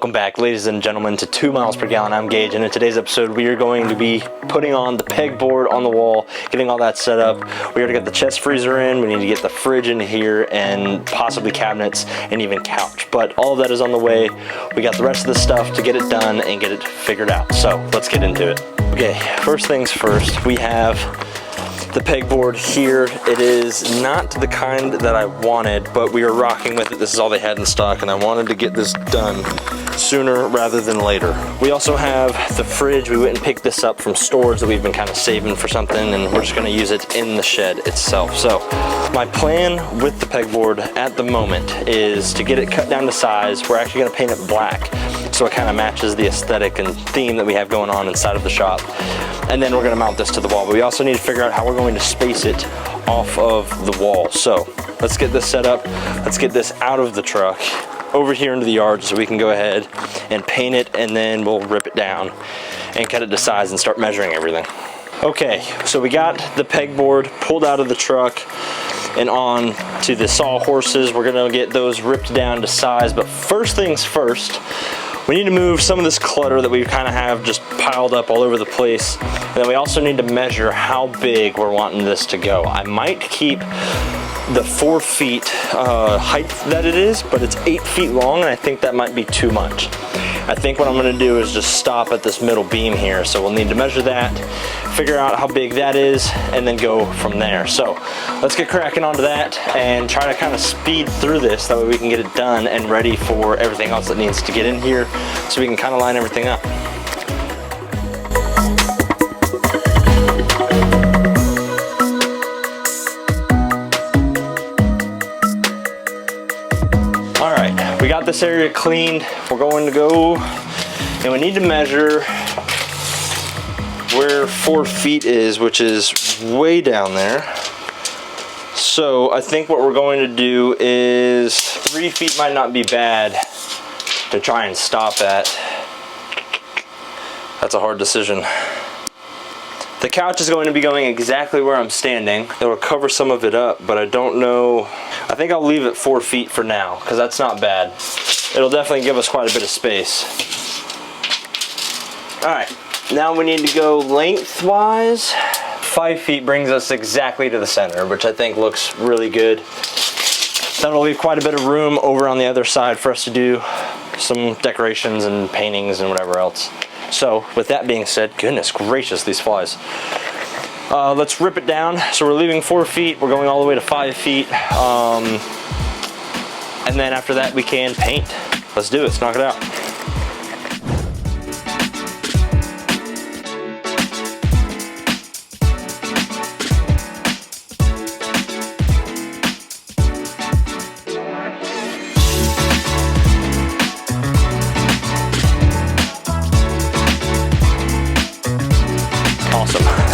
Welcome back, ladies and gentlemen, to 2 miles per gallon. I'm Gage, and in today's episode we are going to be putting on the pegboard on the wall, getting all that set up. We got to get the chest freezer in, we need to get the fridge in here, and possibly cabinets and even couch. But all of that is on the way. We got the rest of the stuff to get it done and get it figured out. So let's get into it. Okay, first things first, we have the pegboard here. It is not the kind that I wanted, but we are rocking with it. This is all they had in stock, and I wanted to get this done sooner rather than later. We also have the fridge. We went and picked this up from stores that we've been kind of saving for something, and we're just going to use it in the shed itself. So my plan with the pegboard at the moment is to get it cut down to size. We're actually going to paint it black so it kind of matches the aesthetic and theme that we have going on inside of the shop. And then we're going to mount this to the wall, but we also need to figure out how we're going to space it off of the wall. So let's get this set up. Let's get this out of the truck over here into the yard so we can go ahead and paint it, and then we'll rip it down and cut it to size and start measuring everything. Okay, so we got the pegboard pulled out of the truck and on to the sawhorses. We're gonna get those ripped down to size, but first things first, we need to move some of this clutter that we kind of have just piled up all over the place. And then we also need to measure how big we're wanting this to go. I might keep the 4 feet height that it is, but it's 8 feet long, and I think that might be too much. I think what I'm gonna do is just stop at this middle beam here. So we'll need to measure that, figure out how big that is, and then go from there. So let's get cracking onto that and try to kind of speed through this. That way we can get it done and ready for everything else that needs to get in here so we can kind of line everything up. We got this area cleaned. We're going to go, and we need to measure where 4 feet is, which is way down there. So I think what we're going to do is 3 feet might not be bad to try and stop at. That's a hard decision. The couch is going to be going exactly where I'm standing. It'll cover some of it up, but I don't know. I think I'll leave it 4 feet for now, because that's not bad. It'll definitely give us quite a bit of space. All right, now we need to go lengthwise. 5 feet brings us exactly to the center, which I think looks really good. That'll leave quite a bit of room over on the other side for us to do some decorations and paintings and whatever else. So with that being said, goodness gracious, these flies. Let's rip it down. So we're leaving 4 feet, we're going all the way to 5 feet. And then after that we can paint. Let's do it, let's knock it out.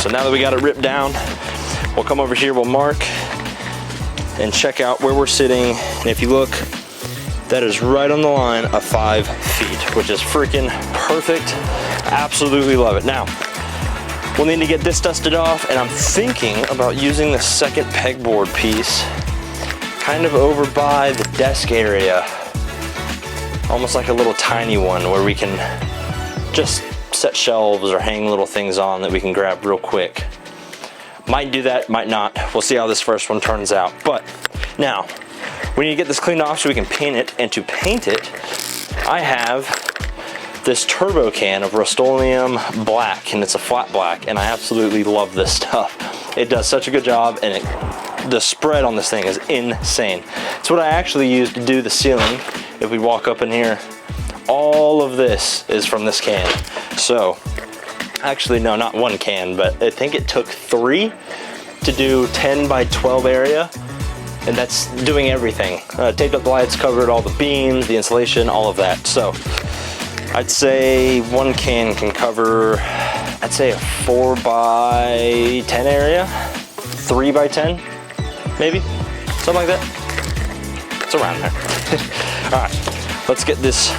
So now that we got it ripped down, we'll come over here, we'll mark and check out where we're sitting. And if you look, that is right on the line of 5 feet, which is freaking perfect. Absolutely love it. Now, we'll need to get this dusted off, and I'm thinking about using the second pegboard piece kind of over by the desk area. Almost like a little tiny one where we can just set shelves or hang little things on that we can grab real quick. Might do that, might not. We'll see how this first one turns out. But now we need to get this cleaned off so we can paint it. And to paint it, I have this turbo can of Rust-Oleum black, and it's a flat black, and I absolutely love this stuff. It does such a good job, and the spread on this thing is insane. It's what I actually use to do the ceiling. If we walk up in here, all of this is from this can. So actually, no, not one can, but I think it took 3 to do 10 by 12 area, and that's doing everything. Taped up the lights, covered all the beams, the insulation, all of that. So I'd say one can cover, I'd say a 4 by 10 area, 3 by 10, maybe, something like that. It's around there. All right, let's get this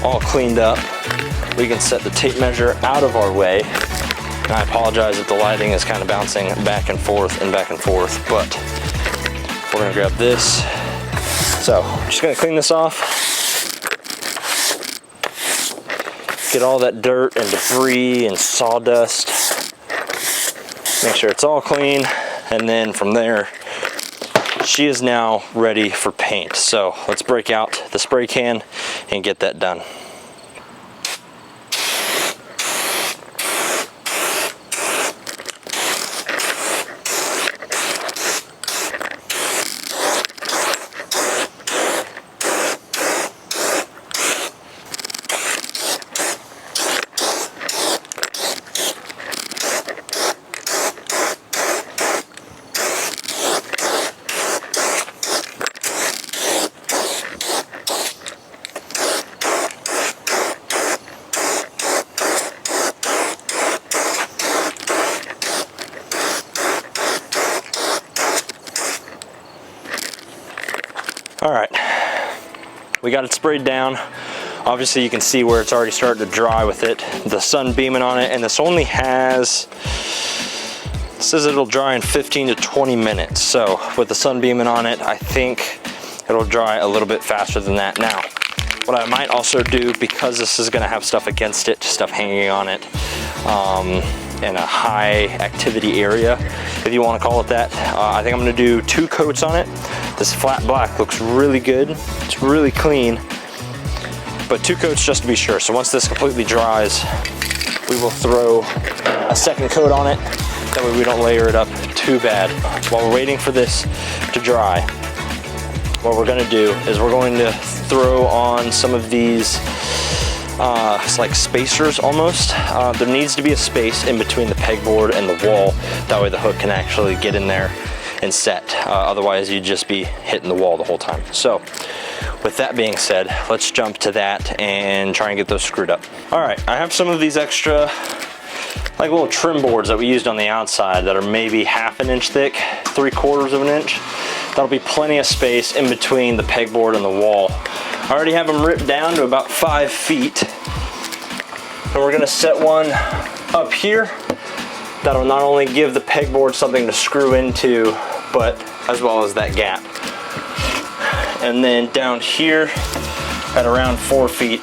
all cleaned up. We can set the tape measure out of our way. And I apologize if the lighting is kind of bouncing back and forth, but we're gonna grab this. So, just gonna clean this off. Get all that dirt and debris and sawdust. Make sure it's all clean. And then from there, she is now ready for paint. So let's break out the spray can and get that done. All right, we got it sprayed down. Obviously you can see where it's already starting to dry with it. The sun beaming on it, and this only has, it says it'll dry in 15 to 20 minutes. So with the sun beaming on it, I think it'll dry a little bit faster than that. Now, what I might also do, because this is gonna have stuff against it, stuff hanging on it, in a high activity area, if you want to call it that, I think I'm gonna do 2 coats on it. This flat black looks really good. It's really clean, but 2 coats just to be sure. So once this completely dries, we will throw a second coat on it. That way we don't layer it up too bad. While we're waiting for this to dry, what we're gonna do is we're going to throw on some of these it's like spacers almost. There needs to be a space in between the pegboard and the wall. That way the hook can actually get in there and set. Otherwise you'd just be hitting the wall the whole time. So with that being said, let's jump to that and try and get those screwed up. All right, I have some of these extra like little trim boards that we used on the outside that are maybe 1/2 inch thick, 3/4 of an inch. That'll be plenty of space in between the pegboard and the wall. I already have them ripped down to about 5 feet. And we're gonna set one up here. That'll not only give the pegboard something to screw into, but as well as that gap. And then down here at around 4 feet,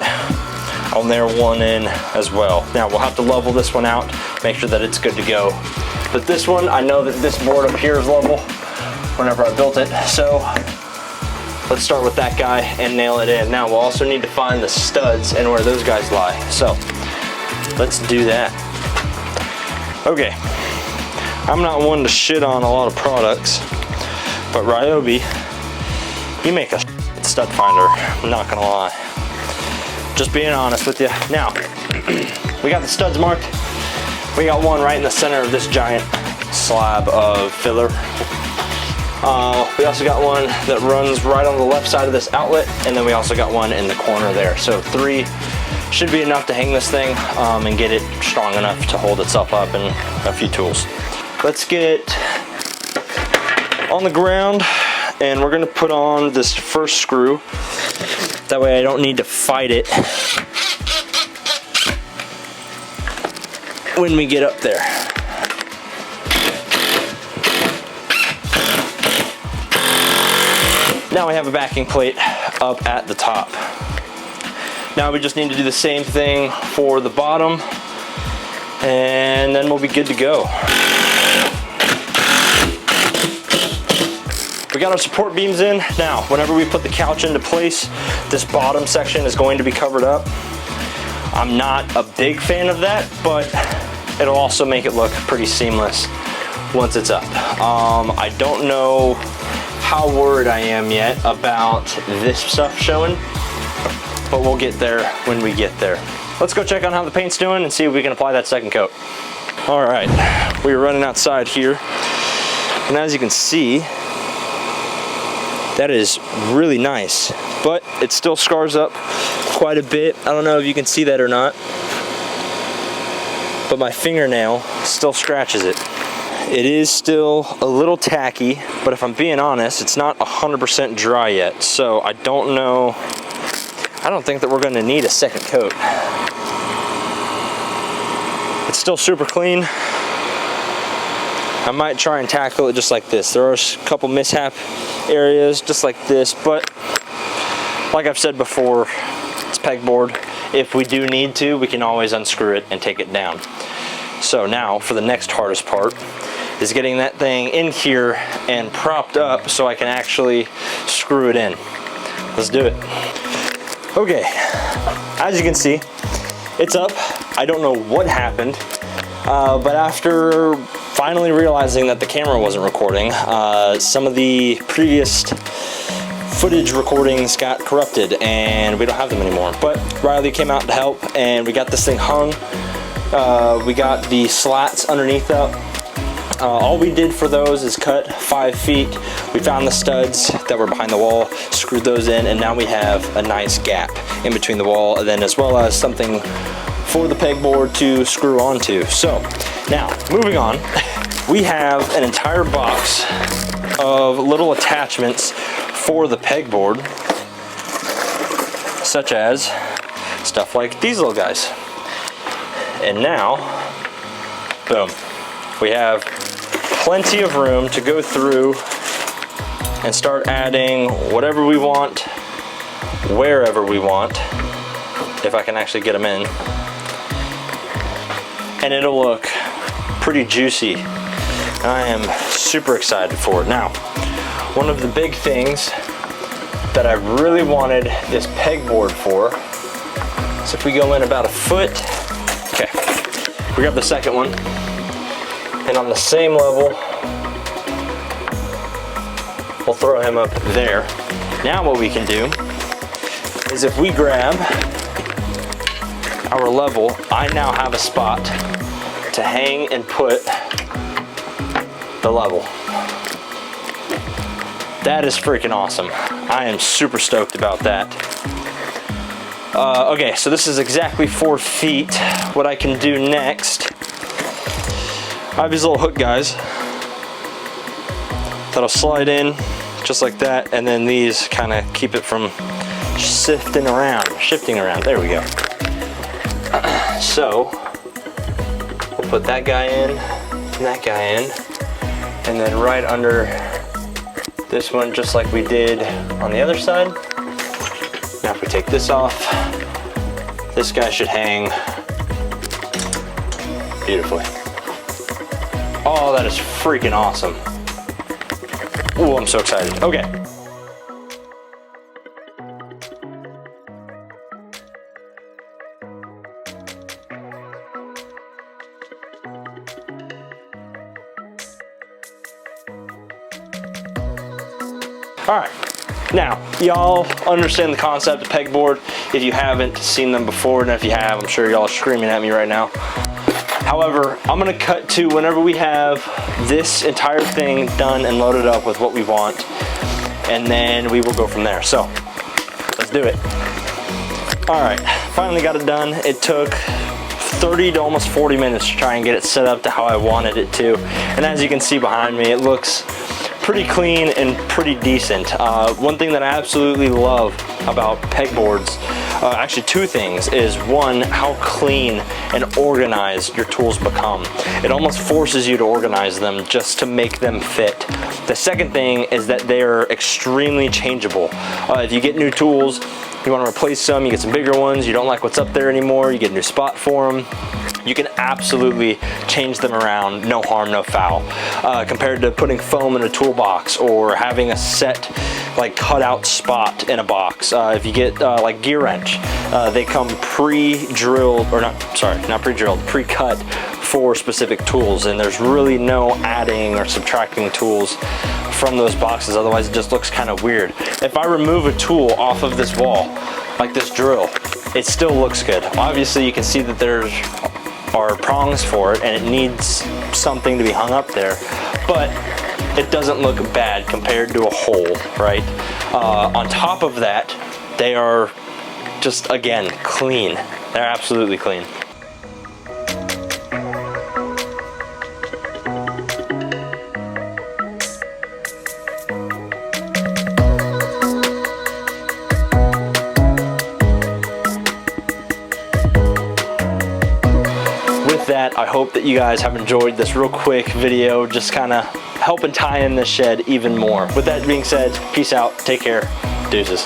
I'll nail one in as well. Now we'll have to level this one out, make sure that it's good to go. But this one, I know that this board up here is level whenever I built it. So let's start with that guy and nail it in. Now we'll also need to find the studs and where those guys lie. So let's do that. Okay, I'm not one to shit on a lot of products, but Ryobi, you make a stud finder, I'm not gonna lie. Just being honest with you. Now, we got the studs marked. We got one right in the center of this giant slab of filler. We also got one that runs right on the left side of this outlet, and then we also got one in the corner there. So 3 should be enough to hang this thing and get it strong enough to hold itself up, and a few tools. Let's get on the ground, and we're gonna put on this first screw. That way I don't need to fight it when we get up there. Now we have a backing plate up at the top. Now we just need to do the same thing for the bottom, and then we'll be good to go. We got our support beams in. Now, whenever we put the couch into place, this bottom section is going to be covered up. I'm not a big fan of that, but it'll also make it look pretty seamless once it's up. I don't know how worried I am yet about this stuff showing, but we'll get there when we get there. Let's go check on how the paint's doing and see if we can apply that second coat. All right, we're running outside here, and as you can see, that is really nice, but it still scars up quite a bit. I don't know if you can see that or not, but my fingernail still scratches it. It is still a little tacky, but if I'm being honest, it's not 100% dry yet, so I don't know. I don't think that we're gonna need a second coat. It's still super clean. I might try and tackle it just like this. There are a couple mishap areas just like this, but like I've said before, it's pegboard. if we do need to, we can always unscrew it and take it down. So now for the next hardest part is getting that thing in here and propped up so I can actually screw it in. Let's do it. Okay, as you can see, it's up. I don't know what happened, but after finally realizing that the camera wasn't recording, some of the previous footage recordings got corrupted and we don't have them anymore. But Riley came out to help and we got this thing hung. We got the slats underneath up. All we did for those is cut 5 feet. We found the studs that were behind the wall, screwed those in, and now we have a nice gap in between the wall, and then as well as something for the pegboard to screw onto. So now moving on, we have an entire box of little attachments for the pegboard, such as stuff like these little guys. And now, boom, we have plenty of room to go through and start adding whatever we want, wherever we want, if I can actually get them in. And it'll look pretty juicy. I am super excited for it. Now, one of the big things that I really wanted this pegboard for is if we go in about a foot. Okay, we grab the second one, and on the same level, we'll throw him up there. Now what we can do is if we grab our level, I now have a spot to hang and put the level. That is freaking awesome. I am super stoked about that. Okay, so this is exactly 4 feet. What I can do next, I have these little hook guys that'll slide in just like that, and then these kind of keep it from shifting around. There we go. So we'll put that guy in and that guy in, and then right under this one, just like we did on the other side. Now if we take this off, this guy should hang beautifully. Oh, that is freaking awesome. Ooh, I'm so excited. Okay. All right. Now, y'all understand the concept of pegboard. If you haven't seen them before, and if you have, I'm sure y'all are screaming at me right now. However, I'm gonna cut to whenever we have this entire thing done and loaded up with what we want, and then we will go from there. So, let's do it. All right, finally got it done. It took 30 to almost 40 minutes to try and get it set up to how I wanted it to. And as you can see behind me, it looks pretty clean and pretty decent. One thing that I absolutely love about pegboards, actually two things, is one, how clean and organized your tools become. It almost forces you to organize them just to make them fit. The second thing is that they're extremely changeable. If you get new tools, you want to replace some, you get some bigger ones, you don't like what's up there anymore, you get a new spot for them, you can absolutely change them around, no harm, no foul. Compared to putting foam in a toolbox or having a set like cutout spot in a box. If you get like gear wrench, they come pre-drilled, or not pre-drilled, pre-cut for specific tools, and there's really no adding or subtracting tools from those boxes, otherwise it just looks kind of weird. If I remove a tool off of this wall, like this drill, it still looks good. Obviously you can see that there are prongs for it and it needs something to be hung up there, but it doesn't look bad compared to a hole, right? On top of that, they are just, again, clean. They're absolutely clean. That, I hope that you guys have enjoyed this real quick video, just kind of helping tie in this shed even more. With that being said, peace out, take care, deuces.